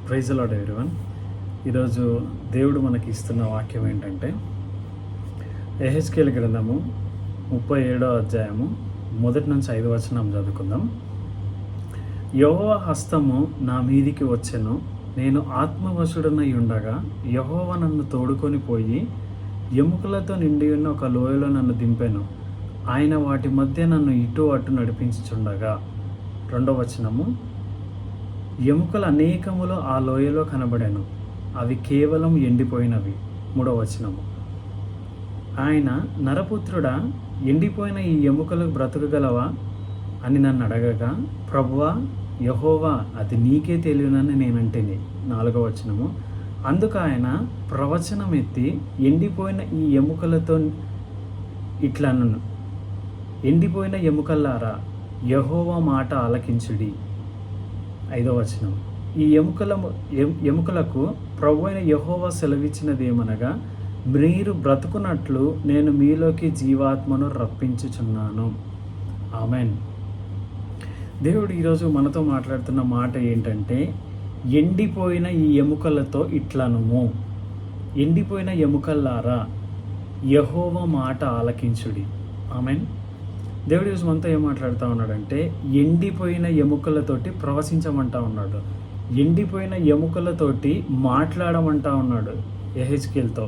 Praise the lord everyone. ఈరోజు దేవుడు మనకి ఇస్తున్న వాక్యం ఏంటంటే యెహెజ్కేలు గ్రంథము 37వ అధ్యాయము 1 నుంచి 5 వచనం చదువుకుందాం. యెహోవా హస్తము నా మీదికి వచ్చెను, నేను ఆత్మవశుడనై ఉండగా యెహోవా నన్ను తోడుకొని పోయి ఎముకలతో నిండి ఉన్న ఒక లోయలో నన్ను దింపెను. ఆయన వాటి మధ్య నన్ను ఇటు అటు నడిపించుచుండగా. 2వ వచనము, ఎముకలు అనేకములు ఆ లోయలో కనబడాను, అవి కేవలం ఎండిపోయినవి. 3వ వచనము, ఆయన నరపుత్రుడా, ఎండిపోయిన ఈ ఎముకలు బ్రతకగలవా అని నన్ను అడగగా, ప్రభువా యెహోవా అది నీకే తెలియనని నేనంటిని. 4వ వచనము, అందుకు ఆయన ప్రవచనం ఎత్తి ఎండిపోయిన ఈ ఎముకలతో ఇట్లనను, ఎండిపోయిన ఎముకల్లారా యెహోవా మాట ఆలకించుడి. 5వ వచనం, ఈ ఎముకలకు ప్రభువైన యెహోవా సెలవిచ్చినదేమనగా, మీరు బ్రతుకున్నట్లు నేను మీలోకి జీవాత్మను రప్పించుచున్నాను. ఆమెన్. దేవుడు ఈరోజు మనతో మాట్లాడుతున్న మాట ఏంటంటే, ఎండిపోయిన ఈ ఎముకలతో ఇట్లనుము, ఎండిపోయిన ఎముకల్లారా యెహోవా మాట ఆలకించుడి. ఆమెన్. దేవుడు ఈరోజు మనతో ఏం మాట్లాడుతూ ఉన్నాడంటే, ఎండిపోయిన ఎముకలతోటి ప్రవచించమంటా ఉన్నాడు, ఎండిపోయిన ఎముకలతోటి మాట్లాడమంటా ఉన్నాడు యెహెజ్కేలుతో.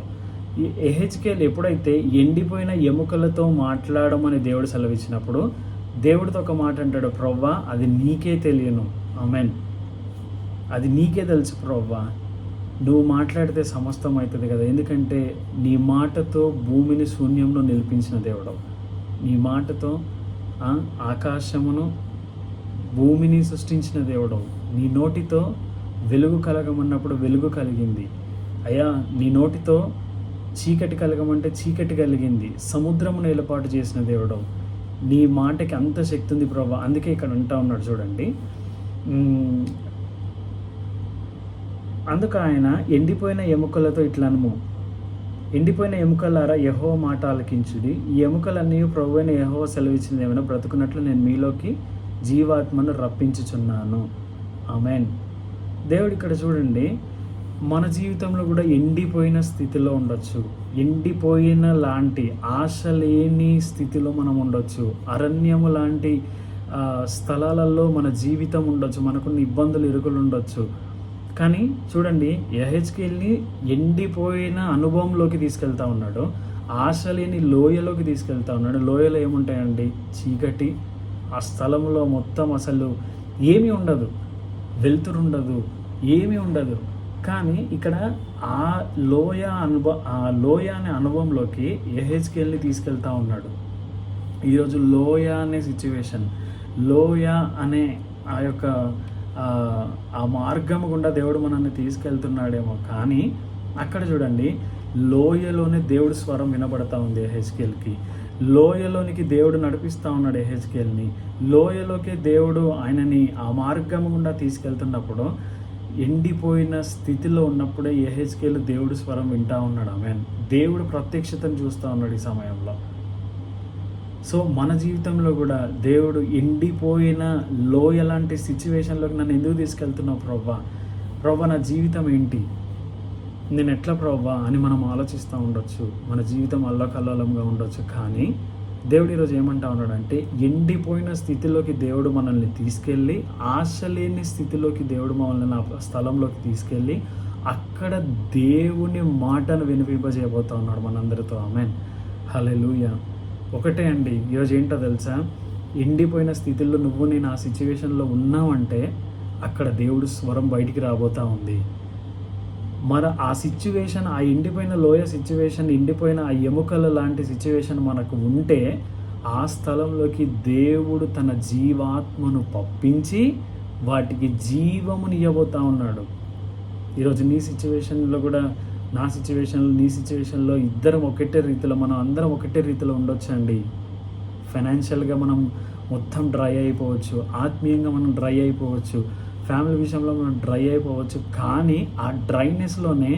ఈ యెహెజ్కేలు ఎప్పుడైతే ఎండిపోయిన ఎముకలతో మాట్లాడమని దేవుడు సెలవిచ్చినప్పుడు దేవుడితో ఒక మాట అంటాడు, ప్రవ్వా అది నీకే తెలియను. ఆమెన్. అది నీకే తెలుసు ప్రవ్వా, నువ్వు మాట్లాడితే సమస్తం అవుతుంది కదా, ఎందుకంటే నీ మాటతో భూమిని శూన్యంలో నిలిపించిన దేవుడు, నీ మాటతో ఆకాశమును భూమిని సృష్టించిన దేవుడు, నీ నోటితో వెలుగు కలగమన్నప్పుడు వెలుగు కలిగింది అయ్యా, నీ నోటితో చీకటి కలగమంటే చీకటి కలిగింది, సముద్రమును ఏర్పాటు చేసిన దేవుడు, నీ మాటకి అంత శక్తి ఉంది ప్రభా. అందుకే ఇక్కడ అంటా ఉన్నాడు చూడండి, అందుకు ఆయన ఎండిపోయిన ఎముకలతో ఇట్లనము, ఎండిపోయిన ఎముకలారా యెహోవా మాట ఆలకించుడి, ఈ ఎముకలన్నీ ప్రభువైన యెహోవా సెలవిచ్చినది ఏమైనా బ్రతుకున్నట్లు నేను మీలోకి జీవాత్మను రప్పించుచున్నాను. ఆమెన్. దేవుడు ఇక్కడ చూడండి, మన జీవితంలో కూడా ఎండిపోయిన స్థితిలో ఉండొచ్చు, ఎండిపోయిన లాంటి ఆశ లేని స్థితిలో మనం ఉండొచ్చు, అరణ్యము లాంటి స్థలాలలో మన జీవితం ఉండొచ్చు, మనకున్న ఇబ్బందులు ఇరుకులు ఉండొచ్చు. కానీ చూడండి, యెహెజ్కేలుని ఎండిపోయిన అనుభవంలోకి తీసుకెళ్తా ఉన్నాడు, ఆశ లేని లోయలోకి తీసుకెళ్తా ఉన్నాడు. లోయలో ఏముంటాయండి? చీకటి. ఆ స్థలంలో మొత్తం అసలు ఏమీ ఉండదు, వెలుతురు ఉండదు, ఏమీ ఉండదు. కానీ ఇక్కడ ఆ లోయ అనే అనుభవంలోకి యెహెజ్కేలుని తీసుకెళ్తా ఉన్నాడు. ఈరోజు లోయ అనే సిచ్యువేషన్, లోయ అనే ఆ యొక్క ఆ మార్గము గుండా దేవుడు మనల్ని తీసుకెళ్తున్నాడేమో, కానీ అక్కడ చూడండి, లోయలోనే దేవుడు స్వరం వినబడతా ఉంది యెహెజ్కేలుకి, లోయలోనికి దేవుడు నడిపిస్తూ ఉన్నాడు యెహెజ్కేలుని, లోయలోకి దేవుడు ఆయనని ఆ మార్గము గుండా తీసుకెళ్తున్నప్పుడు, ఎండిపోయిన స్థితిలో ఉన్నప్పుడే యెహెజ్కేలు దేవుడు స్వరం వింటా ఉన్నాడు. ఆమేన్. దేవుడు ప్రత్యక్షతను చూస్తూ ఉన్నాడు ఈ సమయంలో. సో మన జీవితంలో కూడా దేవుడు ఎండిపోయిన లోయ లాంటి సిచ్యువేషన్లోకి నన్ను ఎందుకు తీసుకెళ్తున్నావు ప్రవ్వా, నా జీవితం ఏంటి, నేను ఎట్లా ప్రవ్వా అని మనం ఆలోచిస్తూ ఉండొచ్చు, మన జీవితం అల్లకల్లోలంగా ఉండొచ్చు. కానీ దేవుడు ఈరోజు ఏమంటా ఉన్నాడంటే, ఎండిపోయిన స్థితిలోకి దేవుడు మనల్ని తీసుకెళ్ళి, ఆశ లేని స్థితిలోకి దేవుడు మనల్ని నా స్థలంలోకి తీసుకెళ్ళి, అక్కడ దేవుని మాటను వినిపింపజేయబోతా ఉన్నాడు మనందరితో. ఆమేన్. హల్లెలూయా. ఒకటే అండి, ఈరోజు ఏంటో తెలుసా, ఎండిపోయిన స్థితిలో నువ్వు నేను ఆ సిచ్యువేషన్లో ఉన్నావంటే అక్కడ దేవుడు స్వరం బయటికి రాబోతూ ఉంది. మరి ఆ సిచ్యువేషన్, ఆ ఎండిపోయిన లోయ సిచ్యువేషన్, ఎండిపోయిన ఆ ఎముకల లాంటి సిచ్యువేషన్ మనకు ఉంటే ఆ స్థలంలోకి దేవుడు తన జీవాత్మను పంపించి వాటికి జీవమునియబోతూ ఉన్నాడు. ఈరోజు నీ సిచ్యువేషన్లో కూడా, నా సిచ్యువేషన్లో, నీ సిచ్యువేషన్లో ఇద్దరం ఒకటే రీతిలో, మనం అందరం ఒకటే రీతిలో ఉండొచ్చు అండి. ఫైనాన్షియల్గా మనం మొత్తం డ్రై అయిపోవచ్చు, ఆత్మీయంగా మనం డ్రై అయిపోవచ్చు, ఫ్యామిలీ విషయంలో మనం డ్రై అయిపోవచ్చు. కానీ ఆ డ్రైనెస్లోనే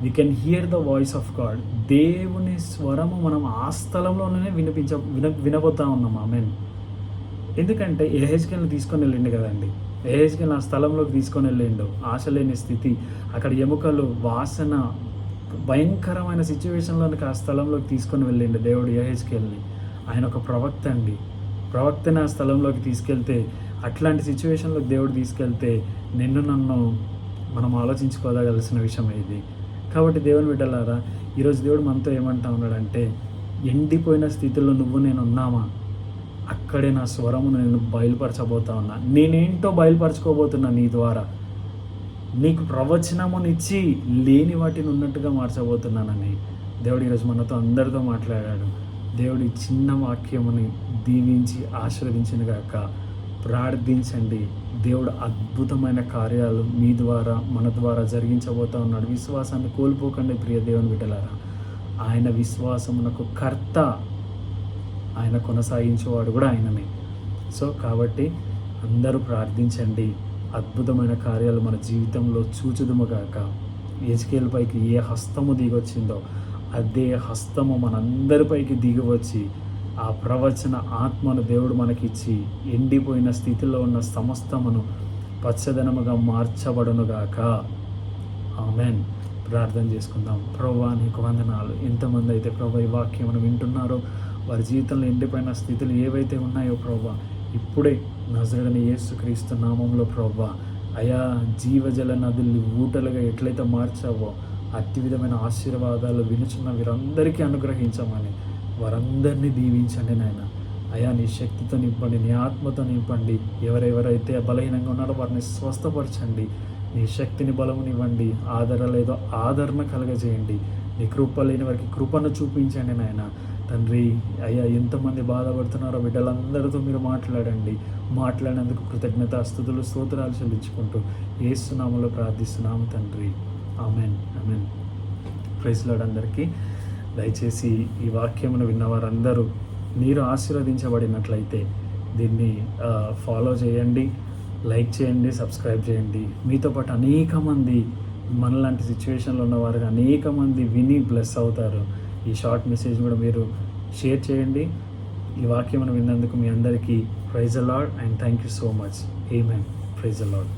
we can hear the voice of God. దేవుని స్వరము మనం ఆ స్థలంలోనే వినబోతా ఉన్నాం. ఆమేన్. ఎందుకంటే యెహెజ్కేలుని తీసుకొని వెళ్ళిండు కదండి. యెహెజ్కేలు ఆ స్థలంలోకి తీసుకొని వెళ్ళిండు. ఆశ లేని స్థితి, అక్కడ ఎముకలు వాసన, భయంకరమైన సిచ్యువేషన్లోనికి ఆ స్థలంలోకి తీసుకొని వెళ్ళిండు దేవుడు యెహెజ్కేలుని. ఆయన ఒక ప్రవక్త అండి. ప్రవక్తని ఆ స్థలంలోకి తీసుకెళ్తే, అట్లాంటి సిచ్యువేషన్లోకి దేవుడు తీసుకెళ్తే నన్ను మనం ఆలోచించుకోదగలసిన విషయం ఇది. కాబట్టి దేవుని బిడ్డలారా, ఈరోజు దేవుడు మనతో ఏమంటా ఉన్నాడంటే, ఎండిపోయిన స్థితిలో నేను ఉన్నామా, అక్కడే నా స్వరము నేను బయలుపరచబోతా ఉన్నా. నేనేంటో బయలుపరచుకోబోతున్నా నీ ద్వారా. నీకు ప్రవచనమునిచ్చి లేని వాటిని ఉన్నట్టుగా మార్చబోతున్నానని దేవుడు ఈరోజు మనతో అందరితో మాట్లాడాడు. దేవుడి చిన్న వాక్యముని దీవించి ఆశీర్వదించిన గాక. ప్రార్థించండి. దేవుడు అద్భుతమైన కార్యాలు మీ ద్వారా మన ద్వారా జరిగించబోతా ఉన్నాడు. విశ్వాసాన్ని కోల్పోకండి ప్రియ దేవుని బిడ్డలారా. ఆయన విశ్వాసమునకు కర్త, ఆయన కొనసాగించేవాడు కూడా ఆయననే. సో కాబట్టి అందరూ ప్రార్థించండి. అద్భుతమైన కార్యాలు మన జీవితంలో చూచుదుముగాక. యెహెజ్కేలుపైకి ఏ హస్తము దిగొచ్చిందో అదే హస్తము మనందరిపైకి దిగివచ్చి ఆ ప్రవచన ఆత్మను దేవుడు మనకిచ్చి ఎండిపోయిన స్థితిలో ఉన్న సమస్తమును పచ్చదనముగా మార్చబడునుగాక. ఆమెన్. ప్రార్థన చేసుకుందాం. ప్రభువా నీకు వందనాలు. ఎంతమంది అయితే ప్రభువా ఈ వాక్యమును వింటున్నారో వారి జీవితంలో ఎండిపోయిన స్థితులు ఏవైతే ఉన్నాయో ప్రభువా, ఇప్పుడే నజరేయుడైన యేసుక్రీస్తు నామములో ప్రభువా, అయా జీవజల నదులు ఊటలుగా ఎట్లయితే మార్చావో అతి విధమైన ఆశీర్వాదాలు వినుచున్న వీరందరికీ అనుగ్రహించమని వారందరినీ దీవించండి నాయన. అయా నీ శక్తితో నింపండి, నీ ఆత్మతో నింపండి. ఎవరెవరైతే బలహీనంగా ఉన్నారో వారిని స్వస్థపరచండి. నీ శక్తిని బలమునివ్వండి. ఆదరలేదో ఆదరణ కలగజేయండి. నీ కృప లేని వారికి కృపను చూపించండి నాయన. తండ్రి అయ్యా ఎంతమంది బాధపడుతున్నారో బిడ్డలందరితో మీరు మాట్లాడినందుకు కృతజ్ఞతాస్తుతులు స్తోత్రాలు చెల్లించుకుంటూ యేసు నామములో ప్రార్థిస్తున్నాము తండ్రి. ఆమెన్. ఆమెన్. ప్రైజ్ లార్డ్ అందరికీ. దయచేసి ఈ వాక్యమును విన్నవారందరూ మీరు ఆశీర్వదించబడినట్లయితే దీన్ని ఫాలో చేయండి, లైక్ చేయండి, సబ్స్క్రైబ్ చేయండి. మీతో పాటు అనేక మంది మనలాంటి సిచ్యువేషన్లో ఉన్నవారు అనేక మంది విని బ్లెస్ అవుతారు. ఈ షార్ట్ మెసేజ్ కూడా మీరు షేర్ చేయండి. ఈ వాక్యమును విన్నందుకు మీ అందరికీ praise the Lord and thank you so much. Amen. Praise the lord.